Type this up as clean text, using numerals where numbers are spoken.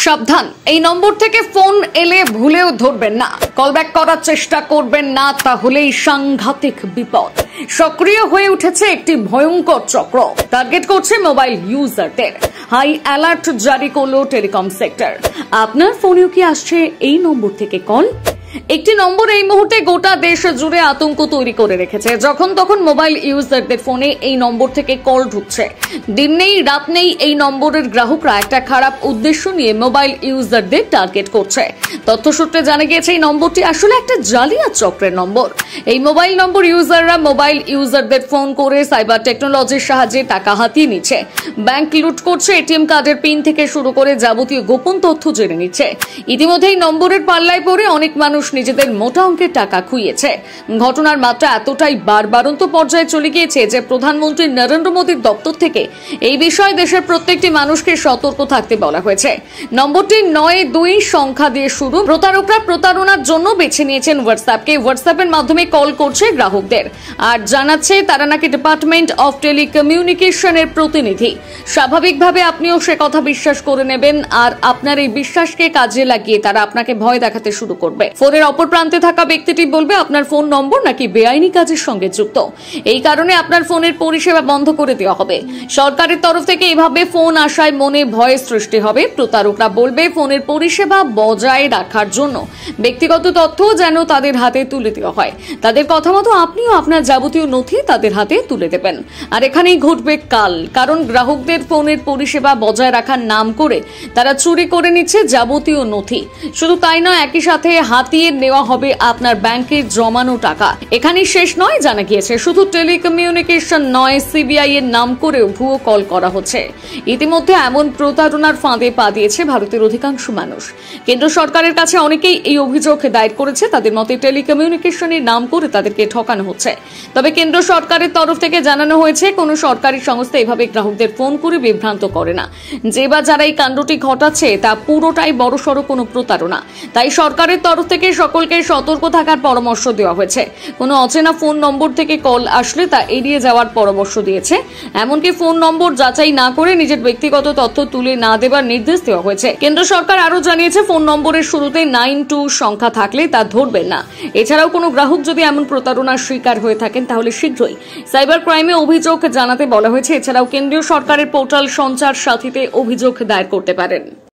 সাবধান, এই নম্বর থেকে ফোন এলে ভুলেও ধরবেন না। কলব্যাক করার চেষ্টা করবেন না, তাহলেই সাংঘাতিক বিপদ। সক্রিয় হয়ে উঠেছে একটি ভয়ঙ্কর চক্র, টার্গেট করছে মোবাইল ইউজারদের। হাই অ্যালার্ট জারি করলো টেলিকম সেক্টর। আপনার ফোনেও কি আসছে এই নম্বর থেকে কল? একটি নম্বর এই মুহূর্তে গোটা দেশ জুড়ে আতঙ্ক তৈরি করে রেখেছে। যখন তখন মোবাইল ইউজারদের ফোনে এই নম্বর থেকে কল ঢুকছে। দিন নেই রাত নেই এই নম্বরের গ্রাহকরা একটা খারাপ উদ্দেশ্য নিয়ে মোবাইল ইউজারদের টার্গেট করছে। তথ্য সূত্রে জানা গিয়েছে এই নম্বরটি আসলে একটা জালিয়াত চক্রের নম্বর। এই মোবাইল নম্বর ইউজাররা মোবাইল ইউজারদের ফোন করে সাইবার টেকনোলজির সাহায্যে টাকা হাতিয়ে নিচ্ছে, ব্যাংক লুট করছে, এটিএম কার্ডের পিন থেকে শুরু করে যাবতীয় গোপন তথ্য জেনে নিচ্ছে। ইতিমধ্যে এই নম্বরের পাল্লায় পড়ে অনেক মানুষ নিজেদের মোটা অঙ্কের টাকা খুইয়েছে। ঘটনার মাত্রা এতটাই বাড়বাড়ন্ত পর্যায়ে চলে গিয়েছে যে প্রধানমন্ত্রী নরেন্দ্র মোদীর দপ্তর থেকে এই বিষয়ে দেশের প্রত্যেকটি মানুষকে সতর্ক থাকতে বলা হয়েছে। নম্বরটি 92 সংখ্যা দিয়ে শুরু। প্রতারকরা প্রতারণার জন্য বেছে নিয়েছেন হোয়াটসঅ্যাপকে। হোয়াটসঅ্যাপের মাধ্যমে কল করছে গ্রাহকদের আর জানাচ্ছে তারা নাকি ডিপার্টমেন্ট অফ টেলিকমিউনিকেশনের প্রতিনিধি। স্বাভাবিকভাবে আপনিও সে কথা বিশ্বাস করে নেবেন আর আপনার এই বিশ্বাসকে কাজে লাগিয়ে তারা আপনাকে ভয় দেখাতে শুরু করবে। ফোনের অপর প্রান্তে থাকা ব্যক্তিটি বলবে আপনার ফোন নম্বর নাকি বেআইনি কাজের সঙ্গে যুক্ত। এই কারণে আপনার ফোনের পরিষেবা বন্ধ করে দেওয়া হবে। সরকারের তরফ থেকে এভাবে ফোন আসায় মনে ভয়ের সৃষ্টি হবে। প্রতারকরা বলবে ফোনের পরিষেবা বজায় রাখার জন্য ব্যক্তিগত তথ্য যেন তাদের হাতে তুলে দেওয়া হয়। তাদের কথা মতো আপনিও আপনার যাবতীয় নথি তাদের হাতে তুলে দেবেন। আর এখানেই ঘটবে কাল, কারণ গ্রাহকদের ফোনের পরিষেবা বজায় রাখার নাম করে তারা চুরি করে নিচ্ছে যাবতীয় নথি। শুধু তাই নয়, একই সাথে হাতিয়ে নেওয়া হবে আপনার ব্যাংকে জমানো টাকা। এখানেই শেষ নয়, জানা গিয়েছে শুধু টেলিকমিউনিকেশন নয়, সিবিআই এর নাম করেও ভুয়ো কল করা হচ্ছে। ইতিমধ্যে এমন প্রতারণার ফাঁদে পা দিয়েছে ভারতের অধিকাংশ মানুষ। কেন্দ্র সরকারের কাছে অনেকেই এই অভিযোগ দায়ের করেছে। তাদের মতে টেলিকমিউনিকেশনের নাম করে তাদেরকে ঠকানো হচ্ছে। তবে কেন্দ্র সরকারের তরফ থেকে জানানো হয়েছে কোনো সরকারি সংস্থা এভাবে গ্রাহকদের ফোন করে বিভ্রান্ত করে না। যে বা যারা এই কাণ্ডটি ঘটাচ্ছে তা পুরোটাই বড়সড় কোনো প্রতারণা। তাই সরকারের তরফ থেকে সকলকে সতর্ক থাকার পরামর্শ দেওয়া হয়েছে। কোনো অচেনা ফোন নম্বর থেকে কল আসলে তা এড়িয়ে যাওয়ার পরামর্শ দিয়েছে। এমনকি ফোন নম্বর যাচাই না করে নিজের ব্যক্তিগত তথ্য তুলে না দেবার নির্দেশ দেওয়া হয়েছে। কেন্দ্র সরকার আরও জানিয়েছে ফোন নম্বরের শুরুতে 92 সংখ্যা থাকলে তা ধরবেন না। এছাড়াও কোনো গ্রাহক যদি এমন প্রতারণার শিকার হয়ে থাকেন তাহলে শীঘ্রই সাইবার ক্রাইমে অভিযোগ জানাতে বলা হয়েছে। এছাড়াও কেন্দ্রীয় সরকারের পোর্টাল সঞ্চার সাথীতে অভিযোগ দায়ের করতে পারেন।